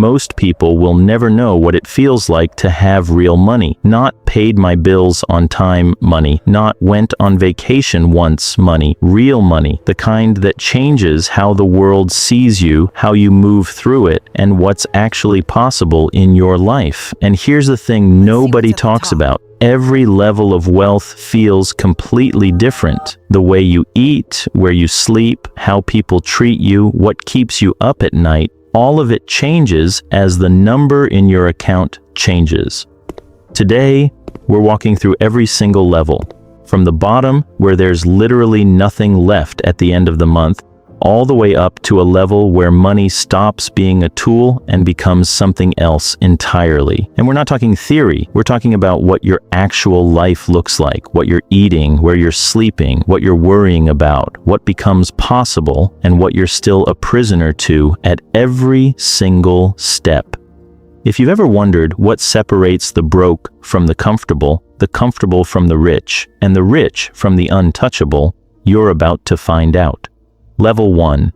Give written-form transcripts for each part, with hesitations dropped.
Most people will never know what it feels like to have real money. Not paid my bills on time money, not went on vacation once money, real money, the kind that changes how the world sees you, how you move through it, and what's actually possible in your life. And here's the thing nobody talks about. Every level of wealth feels completely different. The way you eat, where you sleep, how people treat you, what keeps you up at night, all of it changes as the number in your account changes. Today, we're walking through every single level, from the bottom, where there's literally nothing left at the end of the month, all the way up to a level where money stops being a tool and becomes something else entirely. And we're not talking theory, we're talking about what your actual life looks like, what you're eating, where you're sleeping, what you're worrying about, what becomes possible, and what you're still a prisoner to at every single step. If you've ever wondered what separates the broke from the comfortable from the rich, and the rich from the untouchable, you're about to find out. Level 1,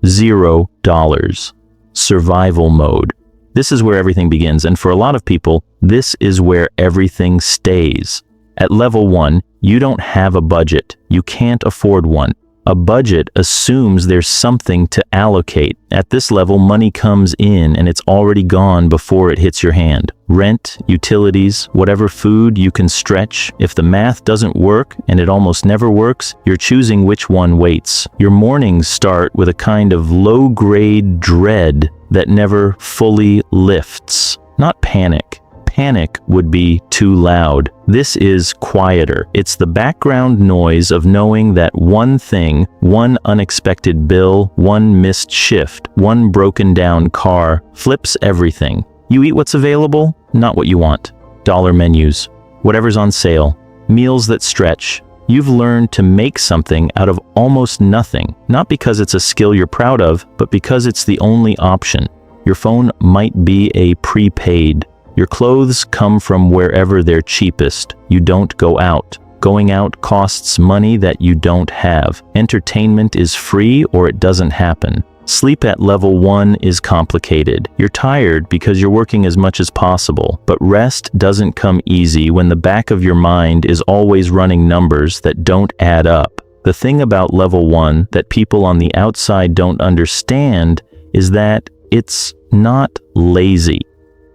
$0. Survival mode. This is where everything begins, and for a lot of people, this is where everything stays. At level 1, you don't have a budget. You can't afford one. A budget assumes there's something to allocate. At this level, money comes in and it's already gone before it hits your hand. Rent, utilities, whatever food you can stretch. If the math doesn't work, and it almost never works, you're choosing which one waits. Your mornings start with a kind of low-grade dread that never fully lifts. Not panic. Panic would be too loud. This is quieter. It's the background noise of knowing that one thing, one unexpected bill, one missed shift, one broken down car, flips everything. You eat what's available, not what you want. Dollar menus, whatever's on sale, meals that stretch. You've learned to make something out of almost nothing, not because it's a skill you're proud of, but because it's the only option. Your phone might be a prepaid. Your clothes come from wherever they're cheapest. You don't go out. Going out costs money that you don't have. Entertainment is free or it doesn't happen. Sleep at level 1 is complicated. You're tired because you're working as much as possible, but rest doesn't come easy when the back of your mind is always running numbers that don't add up. The thing about level 1 that people on the outside don't understand is that it's not lazy.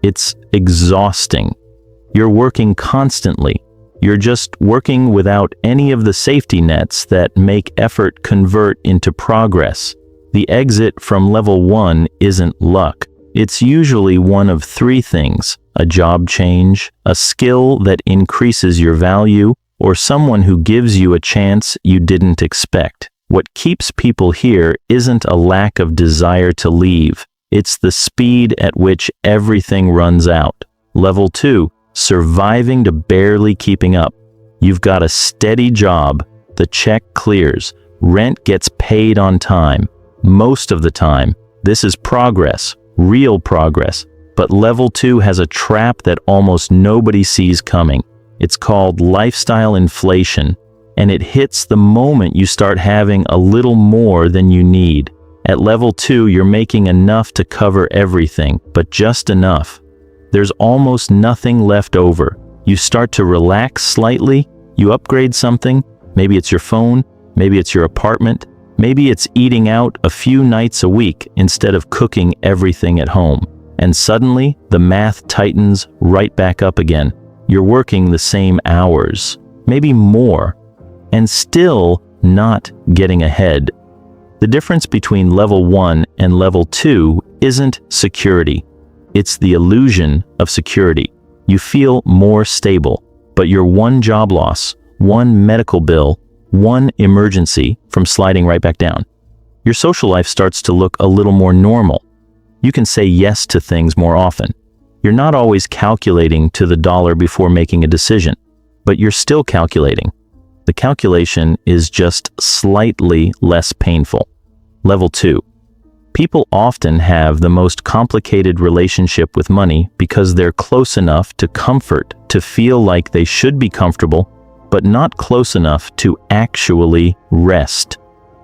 It's exhausting. You're working constantly. You're just working without any of the safety nets that make effort convert into progress. The exit from level 1 isn't luck. It's usually one of 3 things: a job change, a skill that increases your value, or someone who gives you a chance you didn't expect. What keeps people here isn't a lack of desire to leave. It's the speed at which everything runs out. Level 2, surviving to barely keeping up. You've got a steady job, the check clears, rent gets paid on time. Most of the time, this is progress, real progress. But level 2 has a trap that almost nobody sees coming. It's called lifestyle inflation, and it hits the moment you start having a little more than you need. At level 2, you're making enough to cover everything, but just enough. There's almost nothing left over. You start to relax slightly, you upgrade something, maybe it's your phone, maybe it's your apartment, maybe it's eating out a few nights a week instead of cooking everything at home. And suddenly, the math tightens right back up again. You're working the same hours, maybe more, and still not getting ahead. The difference between level 1 and level 2 isn't security. It's the illusion of security. You feel more stable, but you're one job loss, one medical bill, one emergency from sliding right back down. Your social life starts to look a little more normal. You can say yes to things more often. You're not always calculating to the dollar before making a decision, but you're still calculating. The calculation is just slightly less painful. Level 2. People often have the most complicated relationship with money because they're close enough to comfort to feel like they should be comfortable, but not close enough to actually rest.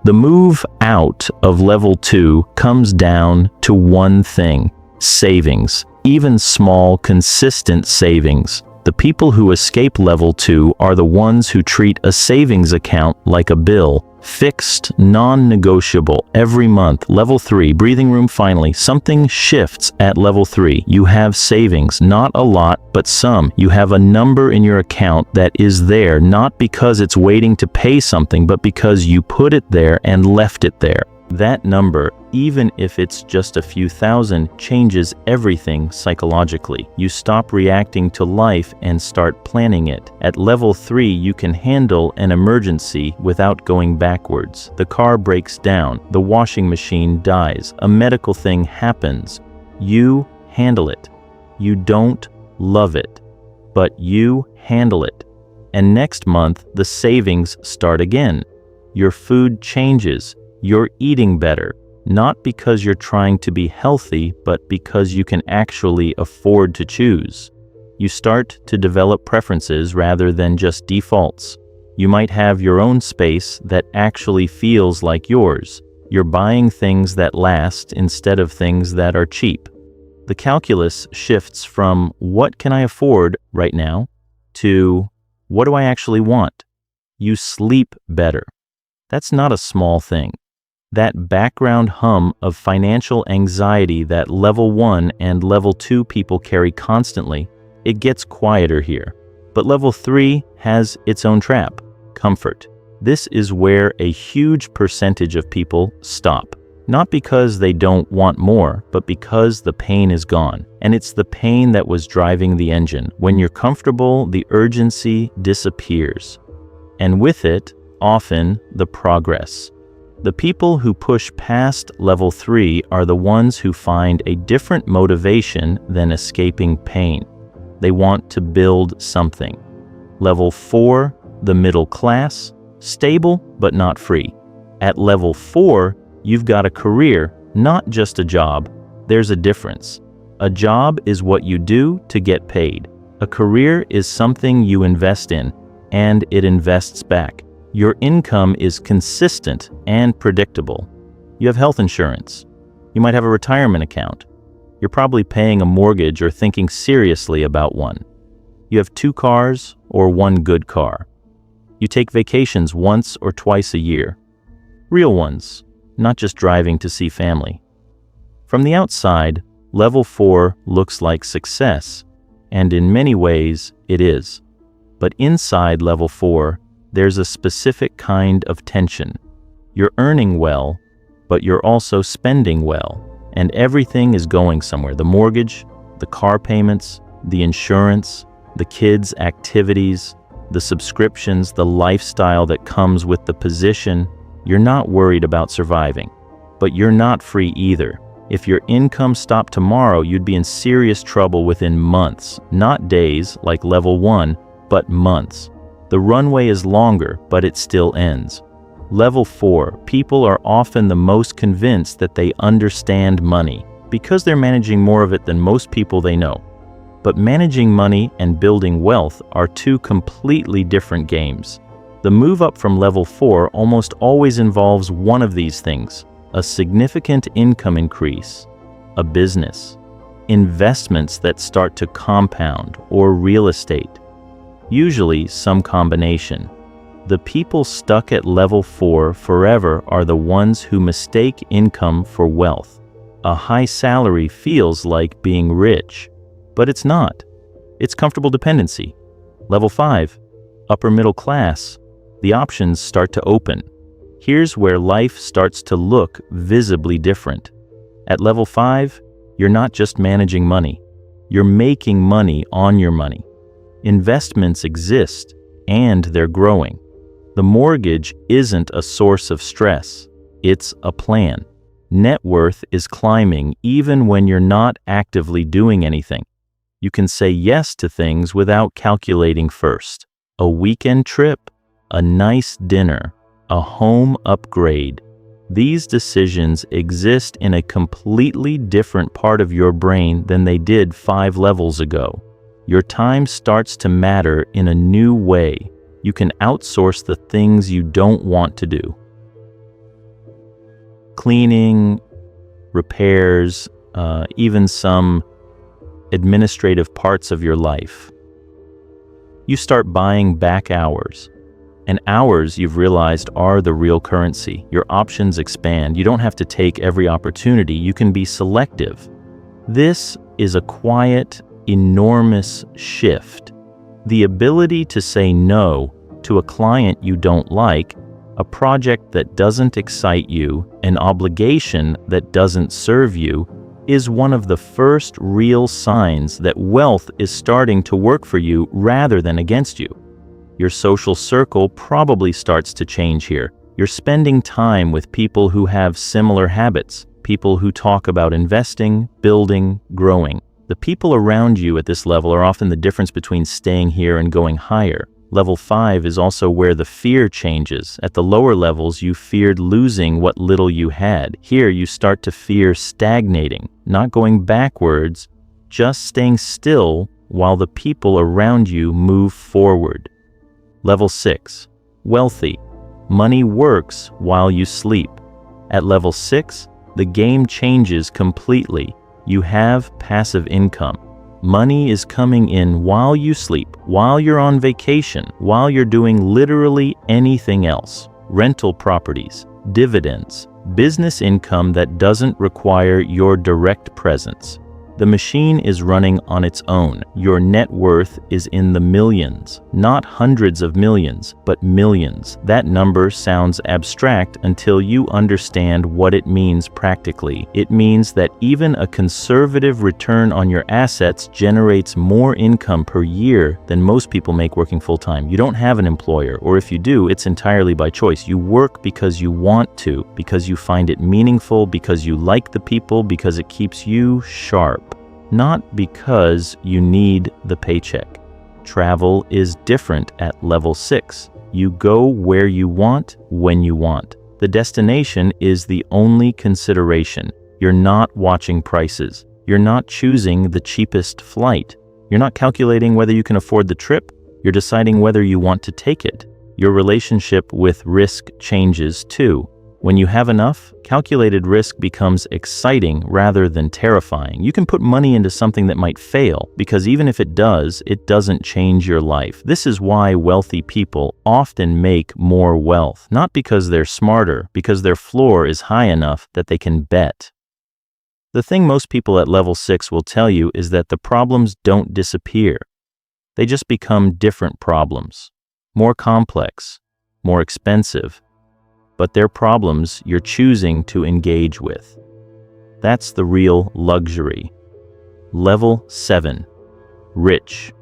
The move out of level 2 comes down to one thing: Savings, even small, consistent savings. The people who escape level 2 are the ones who treat a savings account like a bill, fixed, non-negotiable, every month. Level 3, breathing room. Finally, something shifts at level 3. You have savings, not a lot, but some. You have a number in your account that is there, not because it's waiting to pay something, but because you put it there and left it there. That number, even if it's just a few thousand, changes everything psychologically. You stop reacting to life and start planning it. At level 3, you can handle an emergency without going backwards. The car breaks down, the washing machine dies, a medical thing happens. You handle it. You don't love it, but you handle it. And next month, the savings start again. Your food changes. You're eating better, not because you're trying to be healthy, but because you can actually afford to choose. You start to develop preferences rather than just defaults. You might have your own space that actually feels like yours. You're buying things that last instead of things that are cheap. The calculus shifts from what can I afford right now to what do I actually want? You sleep better. That's not a small thing. That background hum of financial anxiety that level 1 and level 2 people carry constantly, it gets quieter here. But level 3 has its own trap, comfort. This is where a huge percentage of people stop. Not because they don't want more, but because the pain is gone. And it's the pain that was driving the engine. When you're comfortable, the urgency disappears. And with it, often, the progress. The people who push past level 3 are the ones who find a different motivation than escaping pain. They want to build something. Level 4, the middle class, stable but not free. At level 4, you've got a career, not just a job. There's a difference. A job is what you do to get paid. A career is something you invest in, and it invests back. Your income is consistent and predictable. You have health insurance. You might have a retirement account. You're probably paying a mortgage or thinking seriously about one. You have 2 cars or 1 good car. You take vacations once or twice a year. Real ones, not just driving to see family. From the outside, level 4 looks like success, and in many ways it is. But inside level 4, there's a specific kind of tension. You're earning well, but you're also spending well, and everything is going somewhere. The mortgage, the car payments, the insurance, the kids' activities, the subscriptions, the lifestyle that comes with the position. You're not worried about surviving, but you're not free either. If your income stopped tomorrow, you'd be in serious trouble within months, not days like level 1, but months. The runway is longer, but it still ends. Level 4, people are often the most convinced that they understand money because they're managing more of it than most people they know. But managing money and building wealth are 2 completely different games. The move up from level 4 almost always involves one of these things: a significant income increase, a business, investments that start to compound, or real estate. Usually some combination. The people stuck at level 4 forever are the ones who mistake income for wealth. A high salary feels like being rich, but it's not. It's comfortable dependency. Level 5, upper middle class. The options start to open. Here's where life starts to look visibly different. At level 5, you're not just managing money. You're making money on your money. Investments exist, and they're growing. The mortgage isn't a source of stress. It's a plan. Net worth is climbing even when you're not actively doing anything. You can say yes to things without calculating first. A weekend trip, a nice dinner, a home upgrade. These decisions exist in a completely different part of your brain than they did 5 levels ago. Your time starts to matter in a new way. You can outsource the things you don't want to do. Cleaning, repairs, even some administrative parts of your life. You start buying back hours. And hours, you've realized, are the real currency. Your options expand. You don't have to take every opportunity. You can be selective. This is a quiet, enormous shift. The ability to say no to a client you don't like, a project that doesn't excite you, an obligation that doesn't serve you, is one of the first real signs that wealth is starting to work for you rather than against you. Your social circle probably starts to change here. You're spending time with people who have similar habits, people who talk about investing, building, growing. The people around you at this level are often the difference between staying here and going higher. Level 5 is also where the fear changes. At the lower levels, you feared losing what little you had. Here, you start to fear stagnating, not going backwards, just staying still while the people around you move forward. Level 6. Wealthy. Money works while you sleep. At level 6, the game changes completely. You have passive income. Money is coming in while you sleep, while you're on vacation, while you're doing literally anything else. Rental properties, dividends, business income that doesn't require your direct presence. The machine is running on its own. Your net worth is in the millions, not hundreds of millions, but millions. That number sounds abstract until you understand what it means practically. It means that even a conservative return on your assets generates more income per year than most people make working full-time. You don't have an employer, or if you do, it's entirely by choice. You work because you want to, because you find it meaningful, because you like the people, because it keeps you sharp. Not because you need the paycheck. Travel is different at level 6. You go where you want, when you want. The destination is the only consideration. You're not watching prices. You're not choosing the cheapest flight. You're not calculating whether you can afford the trip. You're deciding whether you want to take it. Your relationship with risk changes too. When you have enough, calculated risk becomes exciting rather than terrifying. You can put money into something that might fail, because even if it does, it doesn't change your life. This is why wealthy people often make more wealth, not because they're smarter, because their floor is high enough that they can bet. The thing most people at level 6 will tell you is that the problems don't disappear. They just become different problems, more complex, more expensive, but they're problems you're choosing to engage with. That's the real luxury. Level 7. Rich.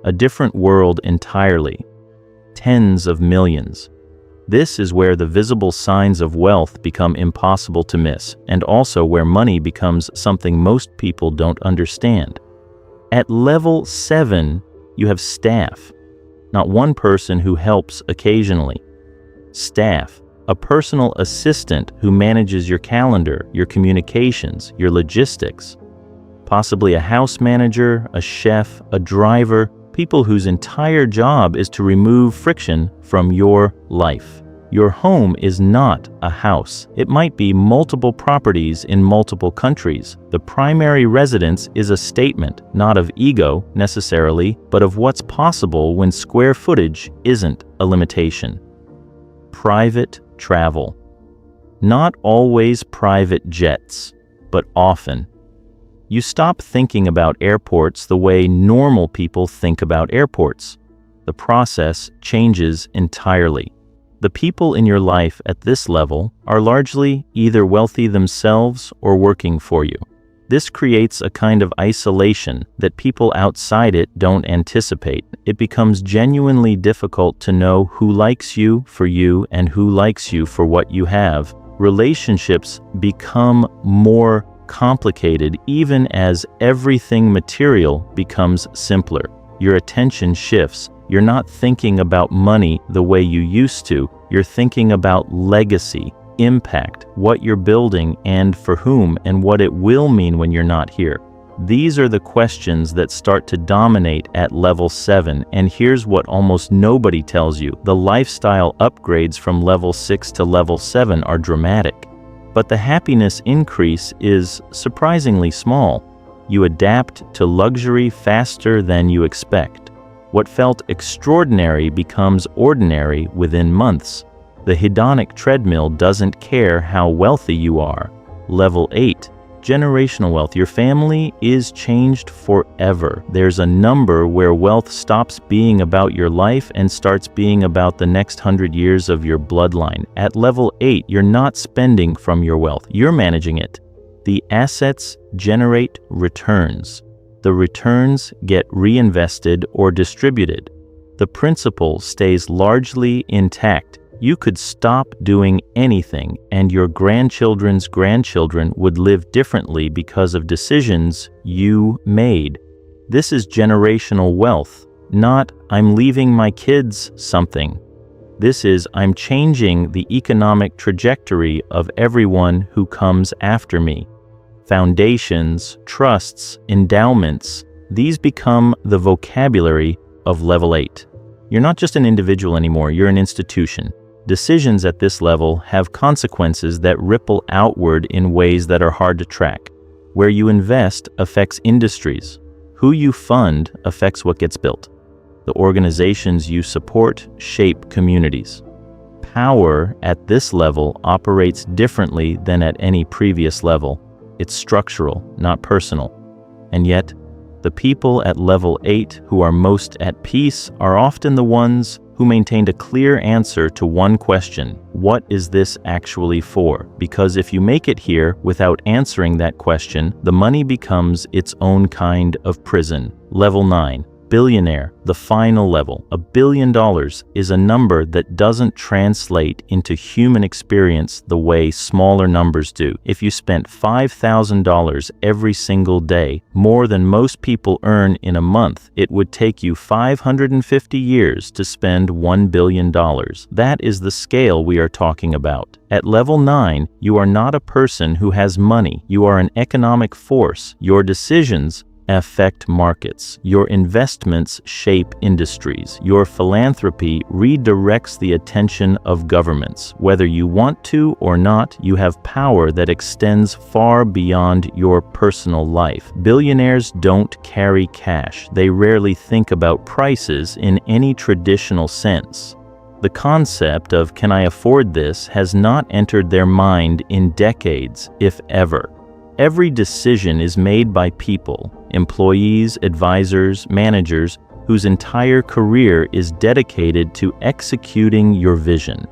A different world entirely. Tens of millions. This is where the visible signs of wealth become impossible to miss, and also where money becomes something most people don't understand. At level 7, you have staff. Not one person who helps occasionally. Staff. A personal assistant who manages your calendar, your communications, your logistics. Possibly a house manager, a chef, a driver, people whose entire job is to remove friction from your life. Your home is not a house. It might be multiple properties in multiple countries. The primary residence is a statement, not of ego necessarily, but of what's possible when square footage isn't a limitation. Private travel. Not always private jets, but often. You stop thinking about airports the way normal people think about airports. The process changes entirely. The people in your life at this level are largely either wealthy themselves or working for you. This creates a kind of isolation that people outside it don't anticipate. It becomes genuinely difficult to know who likes you for you and who likes you for what you have. Relationships become more complicated even as everything material becomes simpler. Your attention shifts. You're not thinking about money the way you used to. You're thinking about legacy, impact, what you're building and for whom, and what it will mean when you're not here. These are the questions that start to dominate at level 7, and here's what almost nobody tells you. The lifestyle upgrades from level 6 to level 7 are dramatic. But the happiness increase is surprisingly small. You adapt to luxury faster than you expect. What felt extraordinary becomes ordinary within months. The hedonic treadmill doesn't care how wealthy you are. Level 8. Generational wealth. Your family is changed forever. There's a number where wealth stops being about your life and starts being about the next 100 years of your bloodline. At level 8, you're not spending from your wealth. You're managing it. The assets generate returns. The returns get reinvested or distributed. The principle stays largely intact. You could stop doing anything, and your grandchildren's grandchildren would live differently because of decisions you made. This is generational wealth, not "I'm leaving my kids something." This is "I'm changing the economic trajectory of everyone who comes after me." Foundations, trusts, endowments, these become the vocabulary of level 8. You're not just an individual anymore, you're an institution. Decisions at this level have consequences that ripple outward in ways that are hard to track. Where you invest affects industries. Who you fund affects what gets built. The organizations you support shape communities. Power at this level operates differently than at any previous level. It's structural, not personal. And yet, the people at level 8 who are most at peace are often the ones who maintained a clear answer to one question: what is this actually for? Because if you make it here without answering that question, the money becomes its own kind of prison. Level 9. Billionaire, the final level. $1 billion is a number that doesn't translate into human experience the way smaller numbers do. If you spent $5,000 every single day, more than most people earn in a month, it would take you 550 years to spend $1 billion. That is the scale we are talking about. At level 9, you are not a person who has money. You are an economic force. Your decisions affect markets. Your investments shape industries. Your philanthropy redirects the attention of governments. Whether you want to or not, you have power that extends far beyond your personal life. Billionaires don't carry cash. They rarely think about prices in any traditional sense. The concept of "can I afford this?" has not entered their mind in decades, if ever. Every decision is made by people, employees, advisors, managers, whose entire career is dedicated to executing your vision.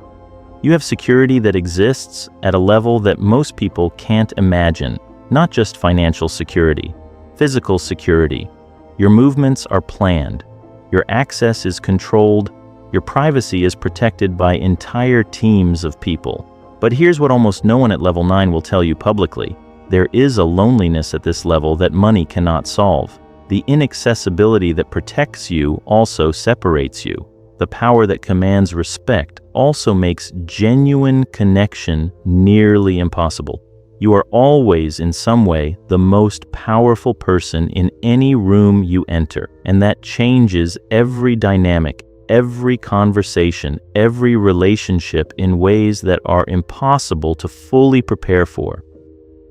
You have security that exists at a level that most people can't imagine, not just financial security, physical security. Your movements are planned, your access is controlled, your privacy is protected by entire teams of people. But here's what almost no one at level 9 will tell you publicly. There is a loneliness at this level that money cannot solve. The inaccessibility that protects you also separates you. The power that commands respect also makes genuine connection nearly impossible. You are always, in some way, the most powerful person in any room you enter, and that changes every dynamic, every conversation, every relationship in ways that are impossible to fully prepare for.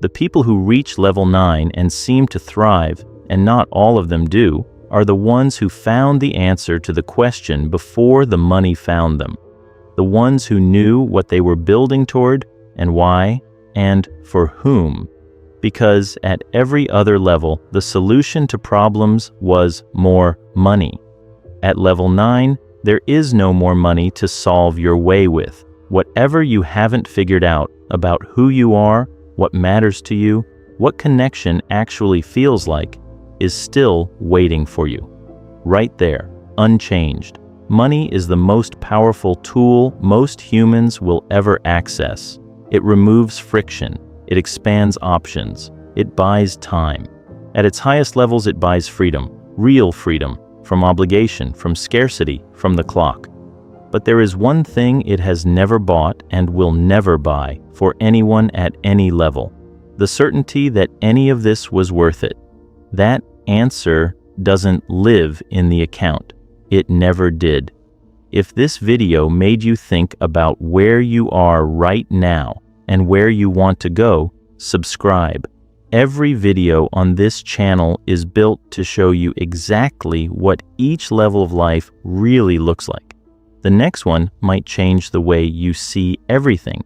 The people who reach level 9 and seem to thrive, and not all of them do, are the ones who found the answer to the question before the money found them. The ones who knew what they were building toward, and why, and for whom. Because at every other level, the solution to problems was more money. At level 9, there is no more money to solve your way with. Whatever you haven't figured out about who you are, what matters to you, what connection actually feels like, is still waiting for you. Right there, unchanged. Money is the most powerful tool most humans will ever access. It removes friction. It expands options. It buys time. At its highest levels, it buys freedom, real freedom, from obligation, from scarcity, from the clock. But there is one thing it has never bought and will never buy for anyone at any level: the certainty that any of this was worth it. That answer doesn't live in the account. It never did. If this video made you think about where you are right now, and where you want to go, subscribe. Every video on this channel is built to show you exactly what each level of life really looks like. The next one might change the way you see everything.